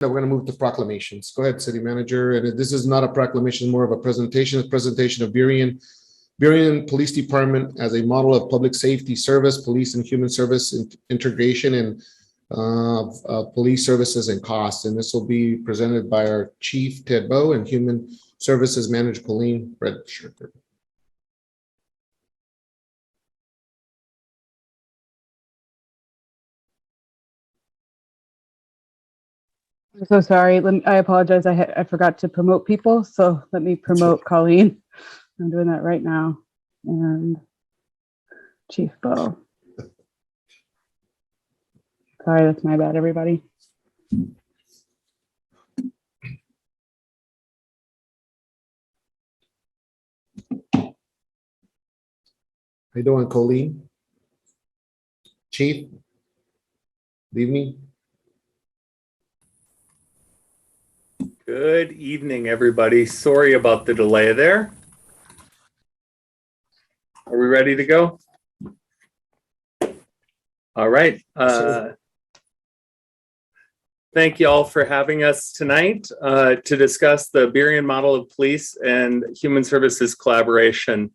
We're going to move to proclamations. Go ahead, City Manager. And this is not a proclamation, more of a presentation. It's a presentation of Burien Police Department as a model of public safety service, police and human service integration, and police services and costs. And this will be presented by our Chief Ted Bowe and Human Services Manager Colleen Redshirt. I'm so sorry. I apologize. I forgot to promote people. So let me promote Colleen. I'm doing that right now. And Chief Bowe. Sorry, that's my bad, everybody. How you doing, Colleen? Chief, good evening. Good evening, everybody. Sorry about the delay there. Are we ready to go? All right. Thank you all for having us tonight to discuss the Burien model of police and human services collaboration.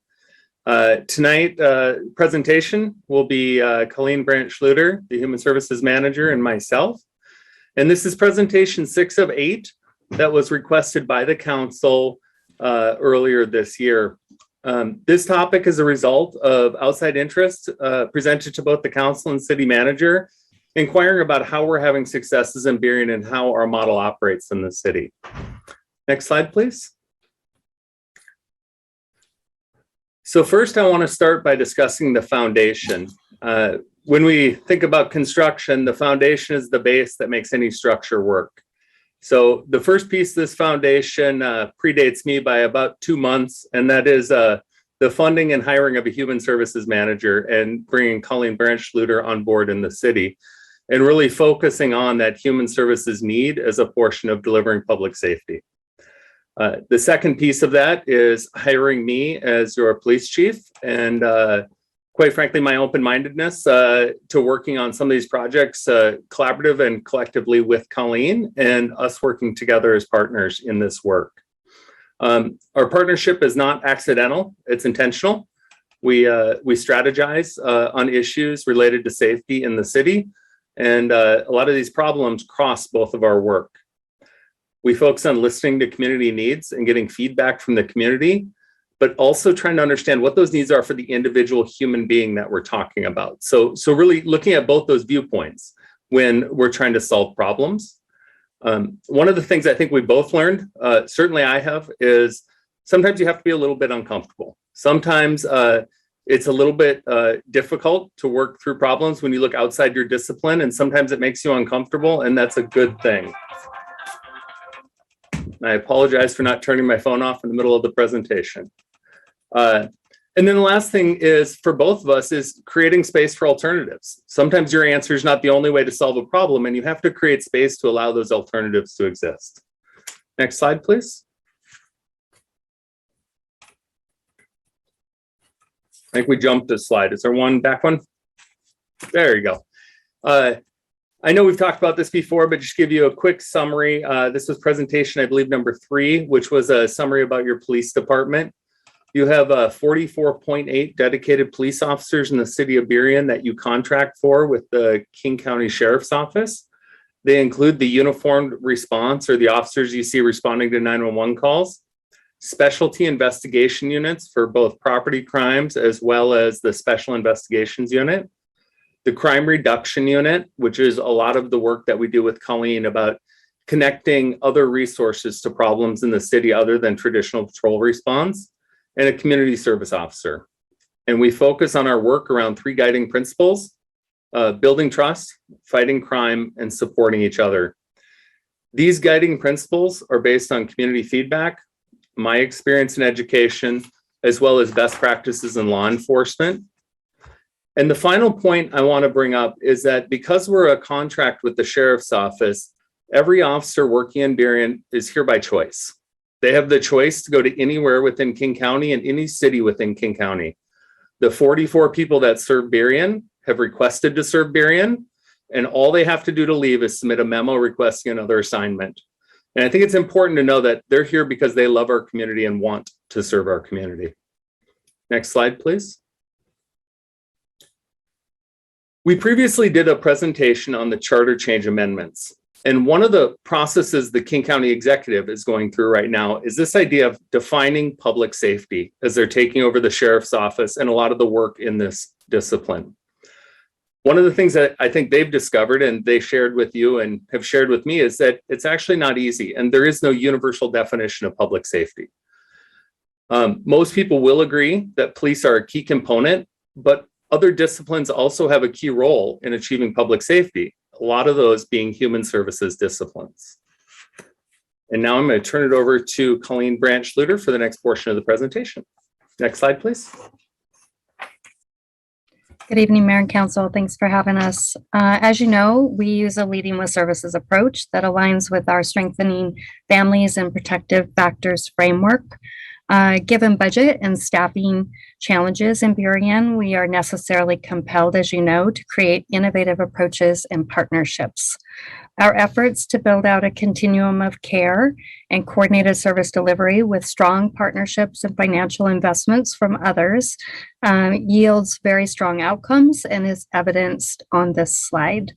Tonight, presentation will be Colleen Brandt-Schlueter, the Human Services Manager, and myself. And this is presentation 6 of 8 that was requested by the council earlier this year. This topic is a result of outside interest presented to both the council and city manager, inquiring about how we're having successes in Burien and how our model operates in the city. Next slide, please. So first, I want to start by discussing the foundation. When we think about construction, the foundation is the base that makes any structure work. So the first piece of this foundation predates me by about 2 months, and that is the funding and hiring of a human services manager and bringing Colleen Brandt-Schlueter on board in the city, and really focusing on that human services need as a portion of delivering public safety. The second piece of that is hiring me as your police chief, and quite frankly, my open-mindedness to working on some of these projects collaborative and collectively with Colleen, and us working together as partners in this work. Our partnership is not accidental, it's intentional. We strategize on issues related to safety in the city, and a lot of these problems cross both of our work. We focus on listening to community needs and getting feedback from the community, but also trying to understand what those needs are for the individual human being that we're talking about. So really looking at both those viewpoints when we're trying to solve problems. One of the things I think we both learned, certainly I have, is sometimes you have to be a little bit uncomfortable. Sometimes it's a little bit difficult to work through problems when you look outside your discipline, and sometimes it makes you uncomfortable, and that's a good thing. I apologize for not turning my phone off in the middle of the presentation. And then the last thing is for both of us is creating space for alternatives. Sometimes your answer is not the only way to solve a problem, and you have to create space to allow those alternatives to exist. Next slide, please. I think we jumped a slide. Is there one back one? There you go. I know we've talked about this before, but just give you a quick summary. This was presentation, I believe, number 3, which was a summary about your police department. You have 44.8 dedicated police officers in the city of Burien that you contract for with the King County Sheriff's Office. They include the uniformed response, or the officers you see responding to 911 calls, specialty investigation units for both property crimes as well as the special investigations unit, the crime reduction unit, which is a lot of the work that we do with Colleen about connecting other resources to problems in the city other than traditional patrol response, and a community service officer. And we focus on our work around 3 guiding principles: building trust, fighting crime, and supporting each other. These guiding principles are based on community feedback, my experience in education, as well as best practices in law enforcement. And the final point I want to bring up is that because we're a contract with the Sheriff's Office, every officer working in Burien is here by choice. They have the choice to go to anywhere within King County and any city within King County. The 44 people that serve Burien have requested to serve Burien, and all they have to do to leave is submit a memo requesting another assignment. And I think it's important to know that they're here because they love our community and want to serve our community. Next slide, please. We previously did a presentation on the charter change amendments. And one of the processes the King County Executive is going through right now is this idea of defining public safety as they're taking over the sheriff's office and a lot of the work in this discipline. One of the things that I think they've discovered and they shared with you and have shared with me is that it's actually not easy, and there is no universal definition of public safety. Most people will agree that police are a key component, but other disciplines also have a key role in achieving public safety, a lot of those being human services disciplines. And now I'm going to turn it over to Colleen Branch-Luter for the next portion of the presentation. Next slide, please. Good evening, Mayor and Council. Thanks for having us. As you know, we use a leading with services approach that aligns with our strengthening families and protective factors framework. Given budget and staffing challenges in Burien, we are necessarily compelled, as you know, to create innovative approaches and partnerships. Our efforts to build out a continuum of care and coordinated service delivery with strong partnerships and financial investments from others yields very strong outcomes and is evidenced on this slide.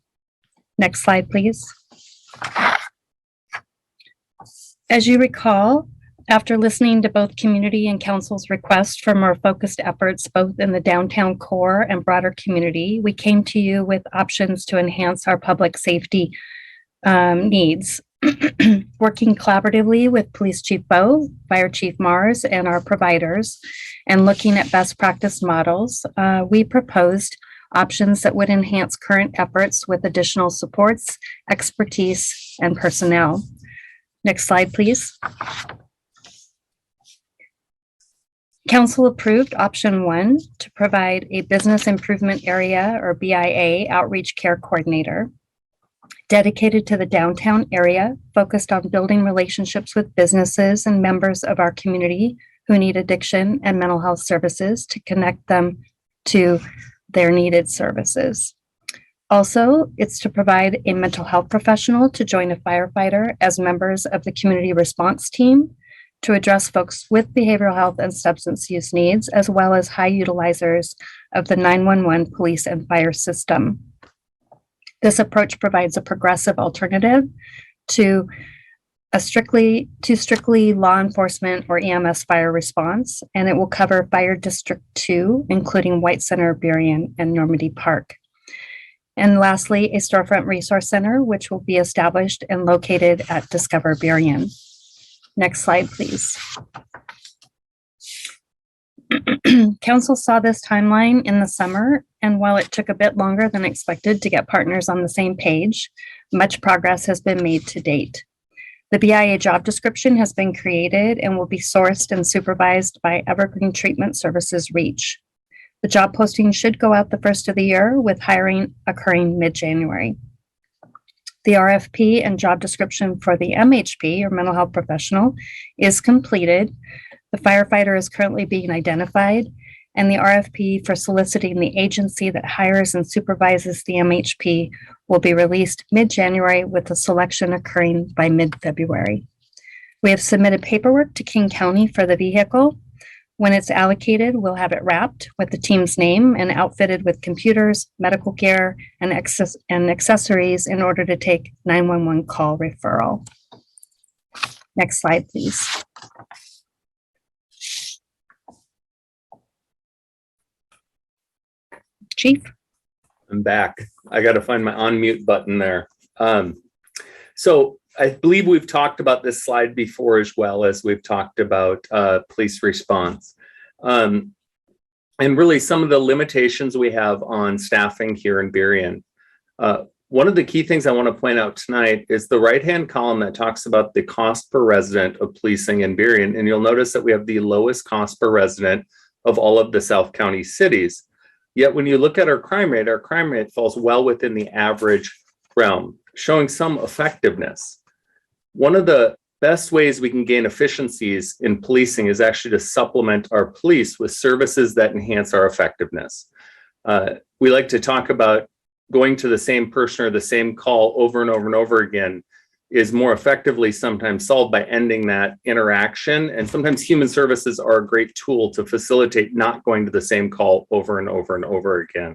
Next slide, please. As you recall, after listening to both community and council's requests for more focused efforts, both in the downtown core and broader community, we came to you with options to enhance our public safety needs. Working collaboratively with Police Chief Bo, Fire Chief Mars, and our providers, and looking at best practice models, we proposed options that would enhance current efforts with additional supports, expertise, and personnel. Next slide, please. Council approved option 1 to provide a business improvement area or BIA outreach care coordinator dedicated to the downtown area, focused on building relationships with businesses and members of our community who need addiction and mental health services to connect them to their needed services. Also, it's to provide a mental health professional to join a firefighter as members of the community response team to address folks with behavioral health and substance use needs, as well as high utilizers of the 911 police and fire system. This approach provides a progressive alternative to strictly law enforcement or EMS fire response, and it will cover Fire District 2, including White Center, Burien, and Normandy Park. And lastly, a storefront resource center, which will be established and located at Discover Burien. Next slide, please. Council saw this timeline in the summer, and while it took a bit longer than expected to get partners on the same page, much progress has been made to date. The BIA job description has been created and will be sourced and supervised by Evergreen Treatment Services REACH. The job posting should go out the first of the year, with hiring occurring mid-January. The RFP and job description for the MHP, or mental health professional, is completed. The firefighter is currently being identified, and the RFP for soliciting the agency that hires and supervises the MHP will be released mid-January, with the selection occurring by mid-February. We have submitted paperwork to King County for the vehicle. When it's allocated, we'll have it wrapped with the team's name and outfitted with computers, medical gear, and accessories in order to take 911 call referral. Next slide, please. Chief? I'm back. I got to find my unmute button there. So I believe we've talked about this slide before, as well as we've talked about police response. And really some of the limitations we have on staffing here in Burien. One of the key things I want to point out tonight is the right-hand column that talks about the cost per resident of policing in Burien. And you'll notice that we have the lowest cost per resident of all of the South County cities. Yet when you look at our crime rate falls well within the average realm, showing some effectiveness. One of the best ways we can gain efficiencies in policing is actually to supplement our police with services that enhance our effectiveness. We like to talk about going to the same person or the same call over and over and over again is more effectively sometimes solved by ending that interaction. And sometimes human services are a great tool to facilitate not going to the same call over and over and over again.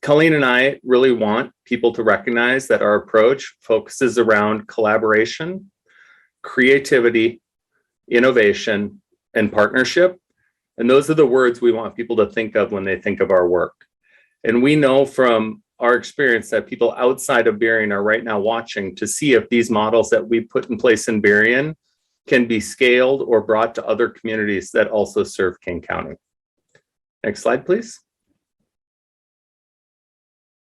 Colleen and I really want people to recognize that our approach focuses around collaboration, creativity, innovation, and partnership. And those are the words we want people to think of when they think of our work. And we know from our experience that people outside of Berrien are right now watching to see if these models that we put in place in Berrien can be scaled or brought to other communities that also serve King County. Next slide, please.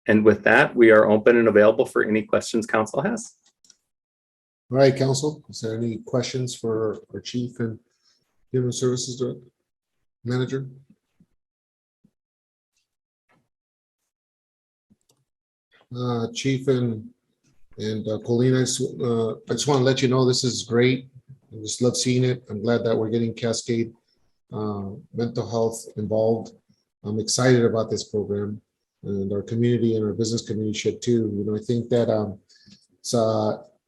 And with that, we are open and available for any questions council has. All right, council, is there any questions for our chief and human services director, manager? Chief and Colleen, I just want to let you know this is great. I just love seeing it. I'm glad that we're getting Cascade mental health involved. I'm excited about this program, and our community and our business community should too. You know, I think that it's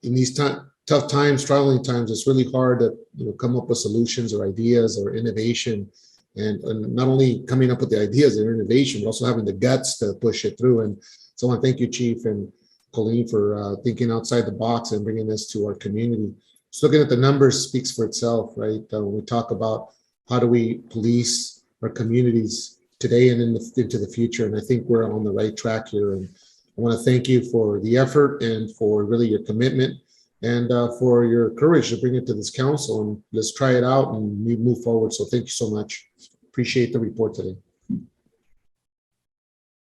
in these tough times, struggling times, it's really hard to come up with solutions or ideas or innovation, and not only coming up with the ideas and innovation, but also having the guts to push it through. And so I want to thank you, Chief and Colleen, for thinking outside the box and bringing this to our community. Just looking at the numbers speaks for itself, right? When we talk about how do we police our communities today and into the future, and I think we're on the right track here. And I want to thank you for the effort and for really your commitment and for your courage to bring it to this council. And let's try it out and move forward. So thank you so much. Appreciate the report today.